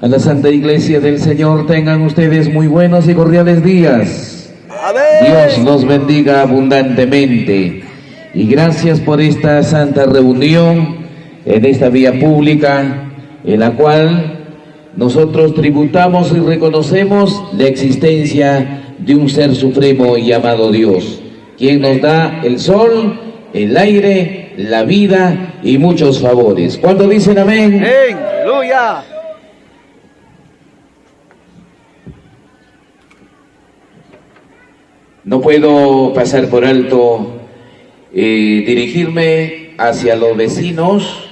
A la Santa Iglesia del Señor, tengan ustedes muy buenos y cordiales días. Amén. Dios los bendiga abundantemente. Y gracias por esta santa reunión en esta vía pública, en la cual nosotros tributamos y reconocemos la existencia de un ser supremo llamado Dios, quien nos da el sol, el aire, la vida y muchos favores. ¿Cuándo dicen amén? Amén. Aleluya. No puedo pasar por alto dirigirme hacia los vecinos.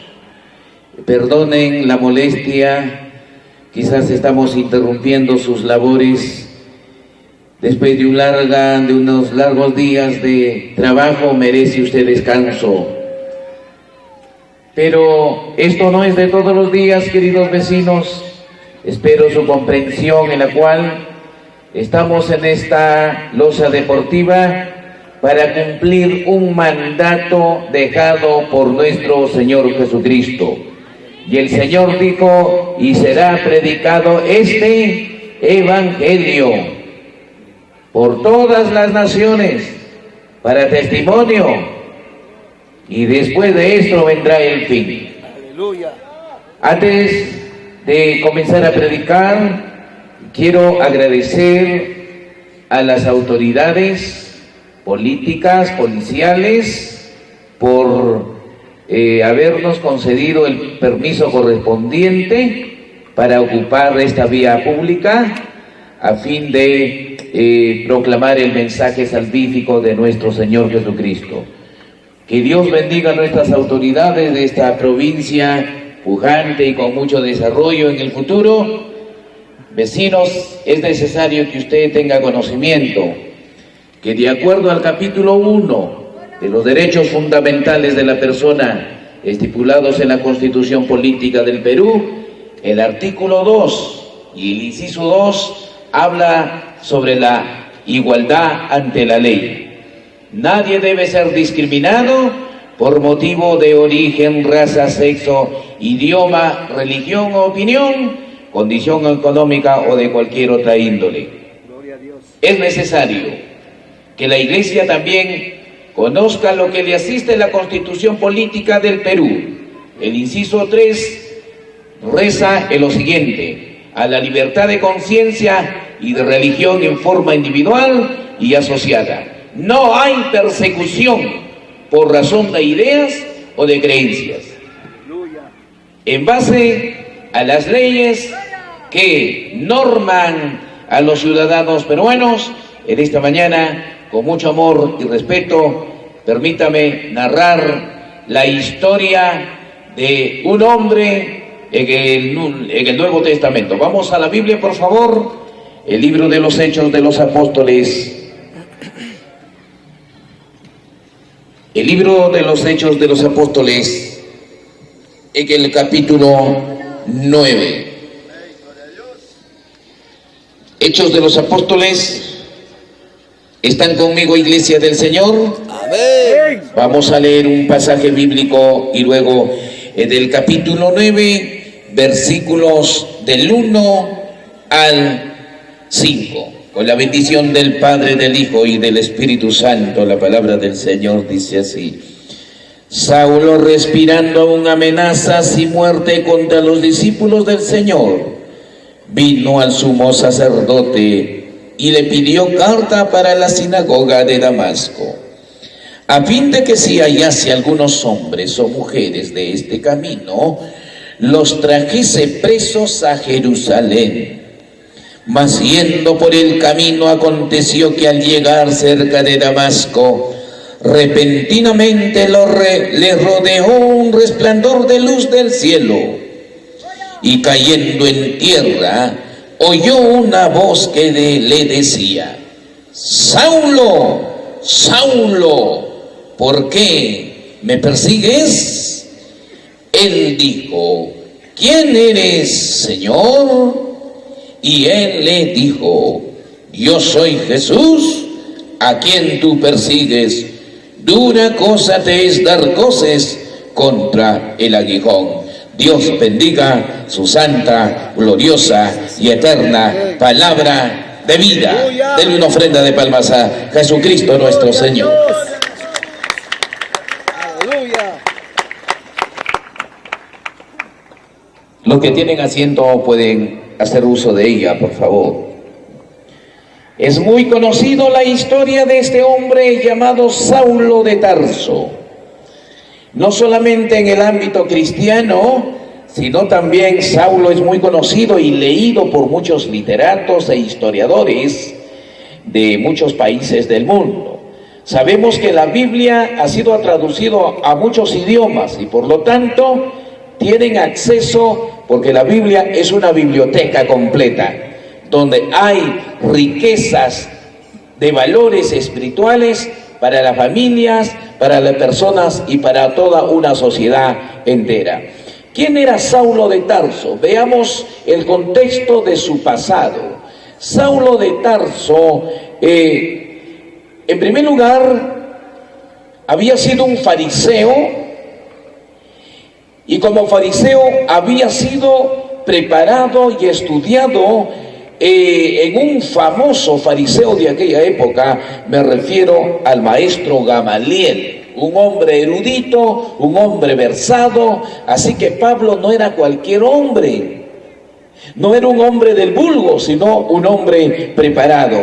Perdonen la molestia, quizás estamos interrumpiendo sus labores después de unos largos días de trabajo. Merece usted descanso, pero esto no es de todos los días, queridos vecinos. Espero su comprensión, en la cual estamos en esta loza deportiva para cumplir un mandato dejado por nuestro Señor Jesucristo. Y el Señor dijo: y será predicado este evangelio por todas las naciones para testimonio, y después de esto vendrá el fin. Aleluya. Antes de comenzar a predicar, quiero agradecer a las autoridades políticas, policiales, por habernos concedido el permiso correspondiente para ocupar esta vía pública a fin de proclamar el mensaje salvífico de nuestro Señor Jesucristo. Que Dios bendiga a nuestras autoridades de esta provincia pujante y con mucho desarrollo en el futuro. Vecinos, es necesario que usted tenga conocimiento que de acuerdo al capítulo 1 de los derechos fundamentales de la persona estipulados en la Constitución Política del Perú, el artículo 2 y el inciso 2 habla sobre la igualdad ante la ley. Nadie debe ser discriminado por motivo de origen, raza, sexo, idioma, religión o opinión, condición económica o de cualquier otra índole. Gloria a Dios. Es necesario que la Iglesia también conozca lo que le asiste en la Constitución Política del Perú. El inciso 3 reza en lo siguiente: a la libertad de conciencia y de religión en forma individual y asociada. No hay persecución por razón de ideas o de creencias. Aleluya. En base a las leyes que norman a los ciudadanos peruanos, en esta mañana, con mucho amor y respeto, permítame narrar la historia de un hombre en el Nuevo Testamento. Vamos a la Biblia, por favor, el libro de los Hechos de los Apóstoles. El libro de los Hechos de los Apóstoles, en el capítulo 9. Hechos de los Apóstoles. ¿Están conmigo, Iglesia del Señor? Amén. Vamos a leer un pasaje bíblico y luego del capítulo 9, versículos del 1 al 5. Con la bendición del Padre, del Hijo y del Espíritu Santo, la palabra del Señor dice así: Saulo, respirando aún amenazas y muerte contra los discípulos del Señor, vino al sumo sacerdote y le pidió carta para la sinagoga de Damasco, a fin de que si hallase algunos hombres o mujeres de este camino, los trajese presos a Jerusalén. Mas yendo por el camino, aconteció que al llegar cerca de Damasco, repentinamente le rodeó un resplandor de luz del cielo, y cayendo en tierra, oyó una voz que le decía: Saulo, Saulo, ¿por qué me persigues? Él dijo: ¿quién eres, Señor? Y él le dijo: yo soy Jesús, a quien tú persigues. Dura cosa te es dar coces contra el aguijón. Dios bendiga su santa, gloriosa y eterna palabra de vida. Denle una ofrenda de palmas a Jesucristo nuestro Señor. Aleluya. Los que tienen asiento pueden hacer uso de ella, por favor. Es muy conocido la historia de este hombre llamado Saulo de Tarso. No solamente en el ámbito cristiano, sino también Saulo es muy conocido y leído por muchos literatos e historiadores de muchos países del mundo. Sabemos que la Biblia ha sido traducida a muchos idiomas y por lo tanto tienen acceso, porque la Biblia es una biblioteca completa, donde hay riquezas de valores espirituales para las familias, para las personas y para toda una sociedad entera. ¿Quién era Saulo de Tarso? Veamos el contexto de su pasado. Saulo de Tarso, en primer lugar, había sido un fariseo, y como fariseo había sido preparado y estudiado en un famoso fariseo de aquella época. Me refiero al maestro Gamaliel, un hombre erudito, un hombre versado. Así que Pablo no era cualquier hombre, no era un hombre del vulgo, sino un hombre preparado.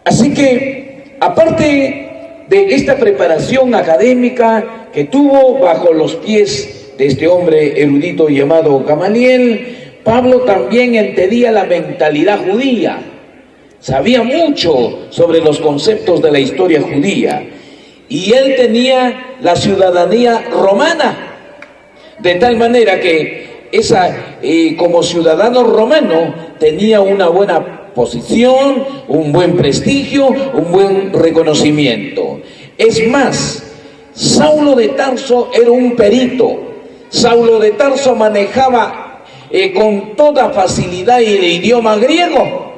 Así que, aparte de esta preparación académica que tuvo bajo los pies de este hombre erudito llamado Gamaliel, Pablo también entendía la mentalidad judía, sabía mucho sobre los conceptos de la historia judía, y él tenía la ciudadanía romana, de tal manera que como ciudadano romano tenía una buena posición, un buen prestigio, un buen reconocimiento. Es más, Saulo de Tarso era un perito. Saulo de Tarso manejaba con toda facilidad el idioma griego.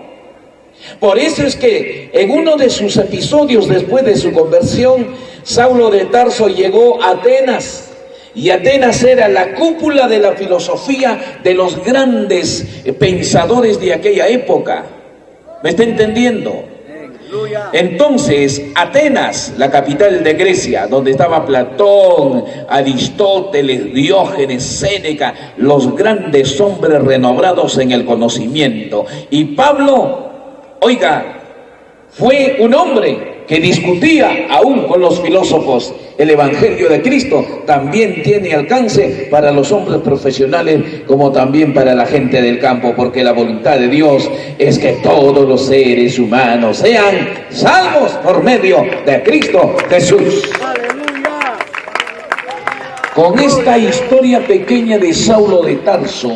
Por eso es que en uno de sus episodios después de su conversión, Saulo de Tarso llegó a Atenas, y Atenas era la cúpula de la filosofía de los grandes pensadores de aquella época. ¿Me está entendiendo? Entonces, Atenas, la capital de Grecia, donde estaba Platón, Aristóteles, Diógenes, Séneca, los grandes hombres renombrados en el conocimiento. Y Pablo, oiga, fue un hombre que discutía aún con los filósofos. El Evangelio de Cristo también tiene alcance para los hombres profesionales como también para la gente del campo, porque la voluntad de Dios es que todos los seres humanos sean salvos por medio de Cristo Jesús. Aleluya. Con esta historia pequeña de Saulo de Tarso,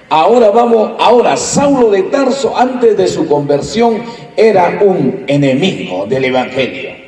ahora Saulo de Tarso, antes de su conversión, era un enemigo del Evangelio.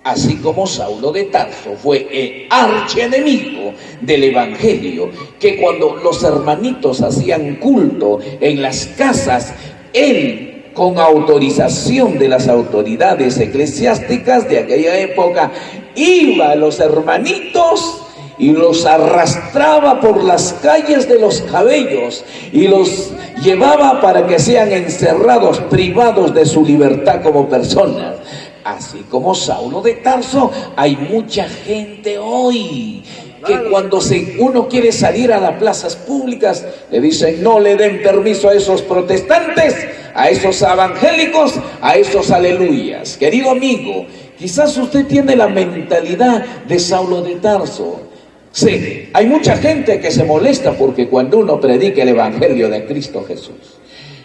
Así como Saulo de Tarso fue el archienemigo del Evangelio, que cuando los hermanitos hacían culto en las casas, él, con autorización de las autoridades eclesiásticas de aquella época, iba a los hermanitos y los arrastraba por las calles de los cabellos y los llevaba para que sean encerrados, privados de su libertad como personas. Así como Saulo de Tarso, hay mucha gente hoy que cuando uno quiere salir a las plazas públicas, le dicen no le den permiso a esos protestantes, a esos evangélicos, a esos aleluyas. Querido amigo, quizás usted tiene la mentalidad de Saulo de Tarso. Sí, hay mucha gente que se molesta porque cuando uno predica el Evangelio de Cristo Jesús.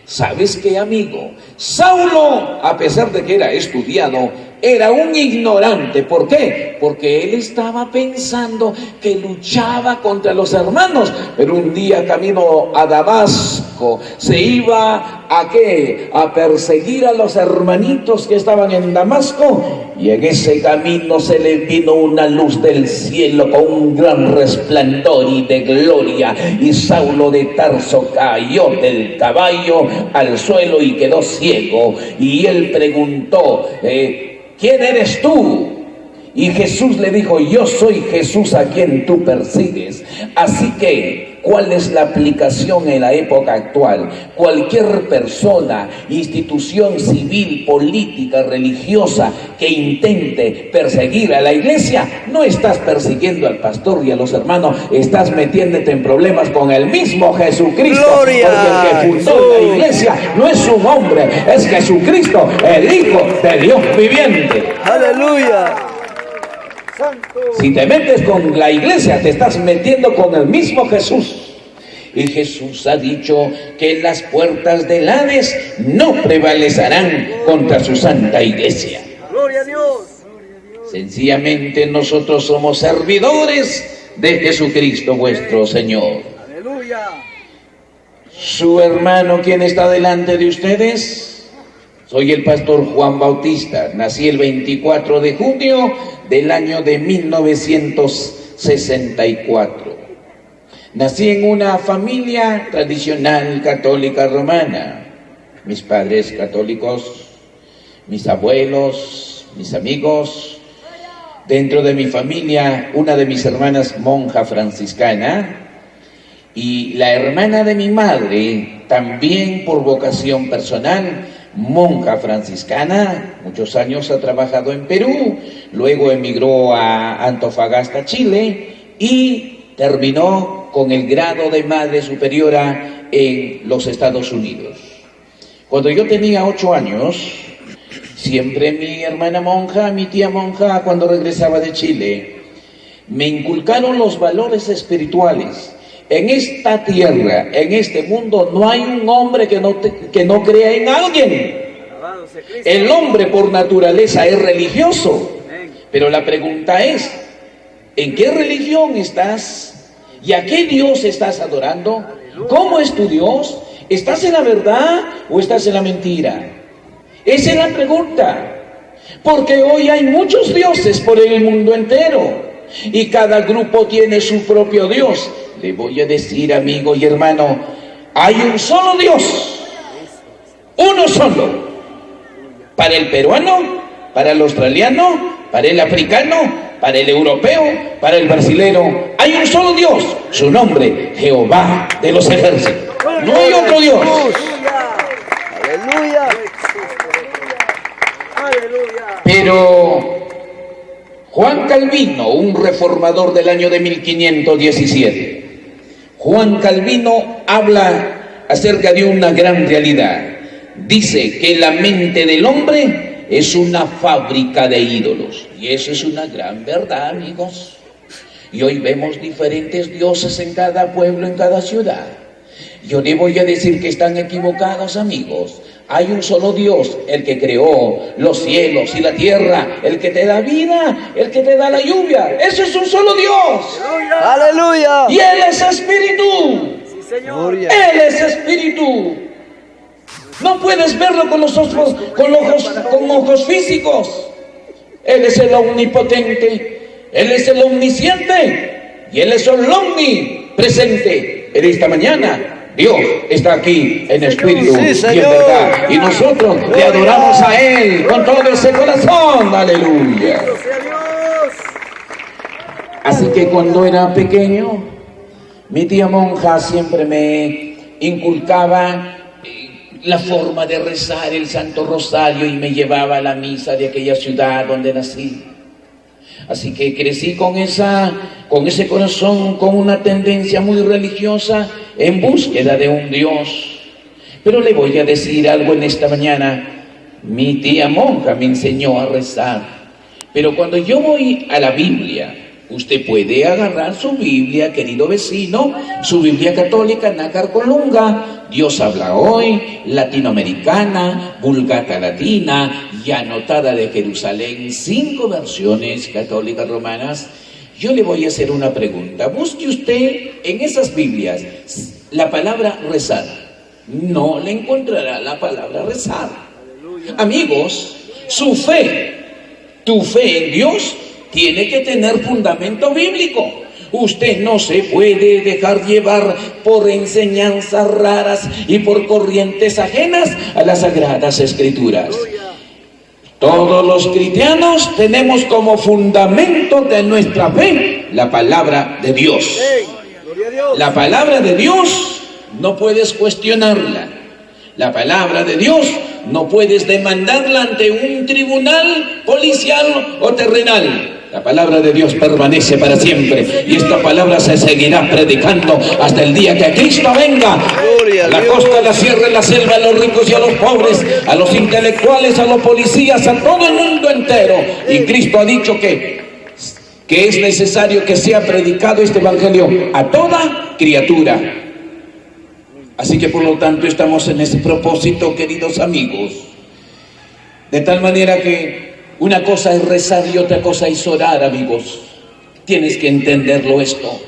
¿Sabes qué, amigo? Saulo, a pesar de que era estudiado, era un ignorante. ¿Por qué? Porque él estaba pensando que luchaba contra los hermanos. Pero un día camino a Damasco, se iba ¿a qué? A perseguir a los hermanitos que estaban en Damasco. Y en ese camino se le vino una luz del cielo con un gran resplandor y de gloria. Y Saulo de Tarso cayó del caballo al suelo y quedó ciego. Y él preguntó, ¿quién eres tú? Y Jesús le dijo, yo soy Jesús a quien tú persigues. Así que, ¿cuál es la aplicación en la época actual? Cualquier persona, institución civil, política, religiosa que intente perseguir a la iglesia, no estás persiguiendo al pastor y a los hermanos, estás metiéndote en problemas con el mismo Jesucristo. ¡Gloria! Porque el que fundó la iglesia no es un hombre, es Jesucristo, el Hijo de Dios viviente. Aleluya. Santo. Si te metes con la iglesia, te estás metiendo con el mismo Jesús. Y Jesús ha dicho que las puertas del Hades no prevalecerán contra su santa iglesia. Gloria a Dios. Sencillamente nosotros somos servidores de Jesucristo vuestro Señor. Aleluya. Su hermano, ¿quién está delante de ustedes? Soy el pastor Juan Bautista. Nací el 24 de junio del año de 1964. Nací en una familia tradicional católica romana. Mis padres católicos, mis abuelos, mis amigos. Dentro de mi familia, una de mis hermanas monja franciscana y la hermana de mi madre, también por vocación personal, monja franciscana. Muchos años ha trabajado en Perú, luego emigró a Antofagasta, Chile, y terminó con el grado de madre superiora en los Estados Unidos. Cuando yo tenía 8 años, siempre mi hermana monja, mi tía monja, cuando regresaba de Chile, me inculcaron los valores espirituales. En esta tierra, en este mundo, no hay un hombre que no crea en alguien. El hombre por naturaleza es religioso. Pero la pregunta es, ¿en qué religión estás? ¿Y a qué Dios estás adorando? ¿Cómo es tu Dios? ¿Estás en la verdad o estás en la mentira? Esa es la pregunta. Porque hoy hay muchos dioses por el mundo entero. Y cada grupo tiene su propio Dios. Le voy a decir, amigo y hermano, hay un solo Dios. Uno solo. Para el peruano, para el australiano, para el africano, para el europeo, para el brasilero. Hay un solo Dios. Su nombre, Jehová de los ejércitos. No hay otro Dios. Aleluya. Aleluya. Pero Juan Calvino, un reformador del año de 1517, Juan Calvino habla acerca de una gran realidad. Dice que la mente del hombre es una fábrica de ídolos. Y eso es una gran verdad, amigos. Y hoy vemos diferentes dioses en cada pueblo, en cada ciudad. Yo le voy a decir que están equivocados, amigos. Hay un solo Dios, el que creó los cielos y la tierra, el que te da vida, el que te da la lluvia. Ese es un solo Dios. Aleluya. Y Él es espíritu. Sí, Señor. Él es espíritu. No puedes verlo con los ojos, con ojos físicos. Él es el omnipotente, Él es el omnisciente y Él es el omnipresente. En esta mañana Dios está aquí en espíritu y en verdad. Y nosotros le adoramos a Él con todo ese corazón. Aleluya. Así que cuando era pequeño, mi tía monja siempre me inculcaba la forma de rezar el Santo Rosario y me llevaba a la misa de aquella ciudad donde nací. Así que crecí con ese corazón, con una tendencia muy religiosa en búsqueda de un Dios. Pero le voy a decir algo en esta mañana. Mi tía monja me enseñó a rezar. Pero cuando yo voy a la Biblia, usted puede agarrar su Biblia, querido vecino, su Biblia católica, Nácar Colunga, Dios habla hoy, latinoamericana, Vulgata latina y anotada de Jerusalén, 5 versiones católicas romanas. Yo le voy a hacer una pregunta. Busque usted en esas Biblias la palabra rezar. No le encontrará la palabra rezar. Amigos, tu fe en Dios tiene que tener fundamento bíblico. Usted no se puede dejar llevar por enseñanzas raras y por corrientes ajenas a las Sagradas Escrituras. Todos los cristianos tenemos como fundamento de nuestra fe la palabra de Dios. Gloria a Dios. La palabra de Dios no puedes cuestionarla. La palabra de Dios no puedes demandarla ante un tribunal policial o terrenal. La palabra de Dios permanece para siempre y esta palabra se seguirá predicando hasta el día que Cristo venga. Gloria a A la Dios. costa, a la sierra, a la selva, a los ricos y a los pobres, a los intelectuales, a los policías, a todo el mundo entero. Y Cristo ha dicho que es necesario que sea predicado este evangelio a toda criatura. Así que por lo tanto estamos en ese propósito, queridos amigos, de tal manera que una cosa es rezar y otra cosa es orar, amigos. Tienes que entenderlo esto.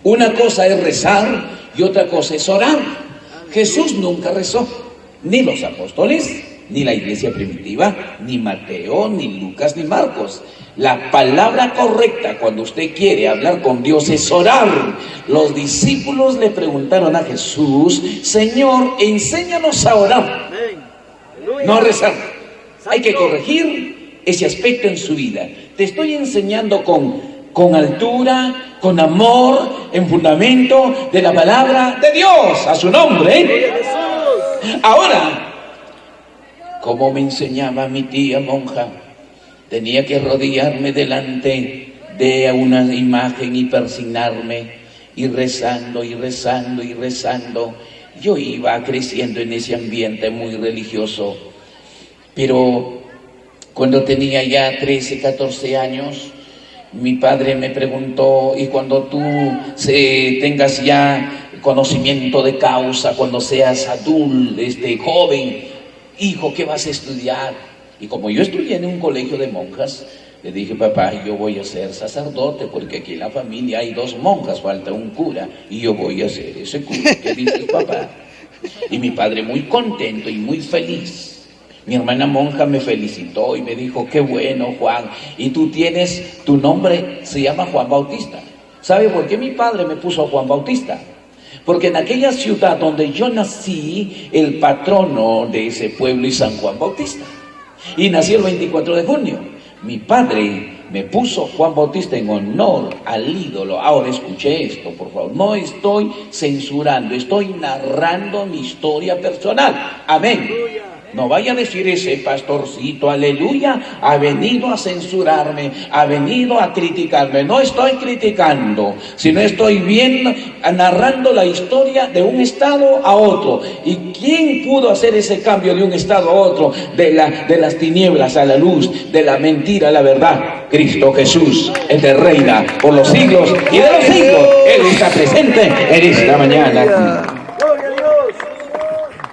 Una cosa es rezar y otra cosa es orar. Jesús nunca rezó, ni los apóstoles, ni la iglesia primitiva, ni Mateo, ni Lucas, ni Marcos. La palabra correcta cuando usted quiere hablar con Dios es orar. Los discípulos le preguntaron a Jesús: Señor, enséñanos a orar, Amén. Aleluya. no a rezar. Hay que corregir ese aspecto en su vida. Te estoy enseñando con altura, con amor, en fundamento de la palabra de Dios, a su nombre. Gloria a Jesús. Ahora, como me enseñaba mi tía monja, tenía que arrodillarme delante de una imagen y persignarme, y rezando, y rezando, y rezando. Yo iba creciendo en ese ambiente muy religioso, pero cuando tenía ya 13, 14 años, mi padre me preguntó: y cuando tú tengas ya conocimiento de causa, cuando seas adulto, joven, hijo, ¿qué vas a estudiar? Y como yo estudié en un colegio de monjas, le dije: papá, yo voy a ser sacerdote, porque aquí en la familia hay 2 monjas, falta un cura, y yo voy a ser ese cura. ¿Qué dices, papá? Y mi padre muy contento y muy feliz. Mi hermana monja me felicitó y me dijo: qué bueno, Juan, y tú tienes, tu nombre se llama Juan Bautista. ¿Sabe por qué mi padre me puso Juan Bautista? Porque en aquella ciudad donde yo nací, el patrono de ese pueblo es San Juan Bautista. Y nací el 24 de junio. Mi padre me puso Juan Bautista en honor al ídolo. Ahora escuche esto, por favor. No estoy censurando, estoy narrando mi historia personal. Amén. No vaya a decir: ese pastorcito, aleluya, ha venido a censurarme, ha venido a criticarme. No estoy criticando, sino estoy viendo, narrando la historia de un estado a otro. ¿Y quién pudo hacer ese cambio de un estado a otro? De las tinieblas a la luz, de la mentira a la verdad. Cristo Jesús, el que reina por los siglos y de los siglos. Él está presente en esta mañana. Gloria a Dios.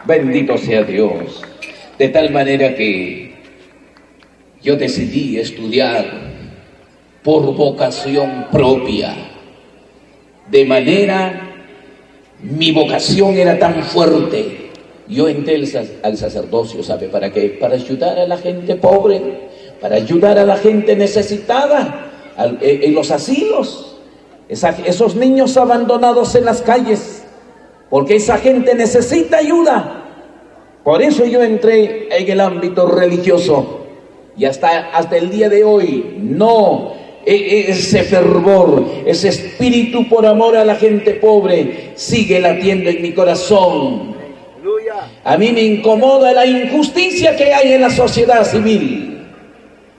Bendito sea Dios. De tal manera que yo decidí estudiar por vocación propia. De manera, mi vocación era tan fuerte. Yo entré al sacerdocio, ¿sabe para qué? Para ayudar a la gente pobre, para ayudar a la gente necesitada, en los asilos, esos niños abandonados en las calles, porque esa gente necesita ayuda. Por eso yo entré en el ámbito religioso y hasta el día de hoy no ese fervor, ese espíritu por amor a la gente pobre sigue latiendo en mi corazón. Aleluya. A mí me incomoda la injusticia que hay en la sociedad civil.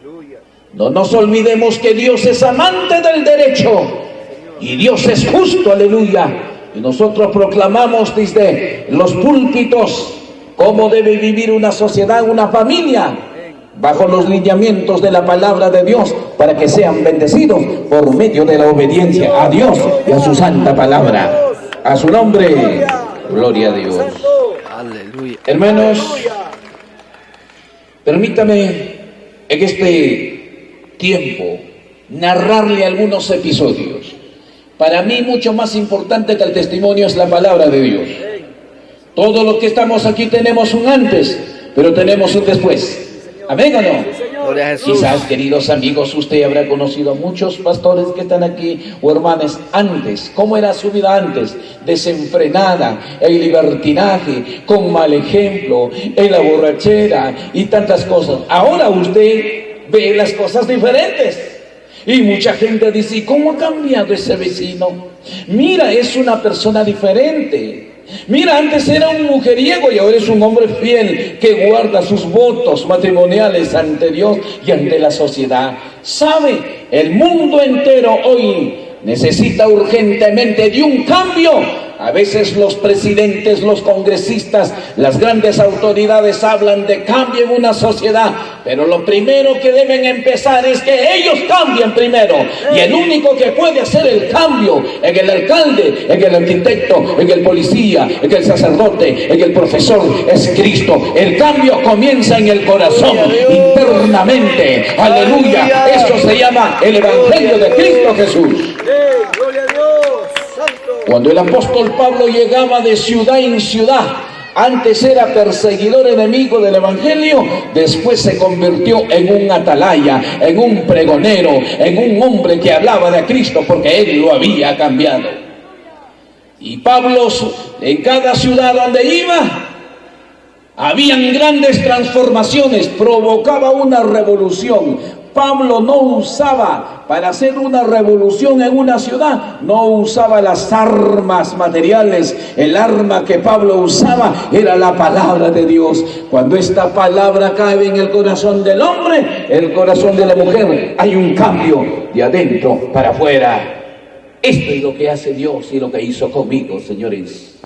Aleluya. No nos olvidemos que Dios es amante del derecho y Dios es justo, aleluya. Y nosotros proclamamos desde los púlpitos cómo debe vivir una sociedad, una familia, bajo los lineamientos de la palabra de Dios, para que sean bendecidos por medio de la obediencia a Dios y a su santa palabra. A su nombre, gloria a Dios. Aleluya. Hermanos, permítame en este tiempo narrarle algunos episodios. Para mí mucho más importante que el testimonio es la palabra de Dios. Todos los que estamos aquí tenemos un antes, pero tenemos un después. ¿Amén o no? Gloria a Jesús. Quizás, queridos amigos, usted habrá conocido a muchos pastores que están aquí, o hermanas, antes. ¿Cómo era su vida antes? Desenfrenada, el libertinaje, con mal ejemplo, en la borrachera y tantas cosas. Ahora usted ve las cosas diferentes. Y mucha gente dice, ¿cómo ha cambiado ese vecino? Mira, es una persona diferente. Mira, antes era un mujeriego y ahora es un hombre fiel que guarda sus votos matrimoniales ante Dios y ante la sociedad. ¿Sabe? El mundo entero hoy necesita urgentemente de un cambio. A veces los presidentes, los congresistas, las grandes autoridades hablan de cambio en una sociedad, pero lo primero que deben empezar es que ellos cambien primero. Y el único que puede hacer el cambio en el alcalde, en el arquitecto, en el policía, en el sacerdote, en el profesor, es Cristo. El cambio comienza en el corazón, internamente. Aleluya. Eso se llama el Evangelio de Cristo Jesús. Gloria a Dios. Santo. Cuando el apóstol Pablo llegaba de ciudad en ciudad, antes era perseguidor enemigo del Evangelio, después se convirtió en un atalaya, en un pregonero, en un hombre que hablaba de Cristo porque él lo había cambiado. Y Pablo, en cada ciudad donde iba, habían grandes transformaciones, provocaba una revolución. Pablo no usaba, para hacer una revolución en una ciudad, no usaba las armas materiales. El arma que Pablo usaba era la palabra de Dios. Cuando esta palabra cae en el corazón del hombre, el corazón de la mujer, hay un cambio de adentro para afuera. Esto es lo que hace Dios y lo que hizo conmigo, señores.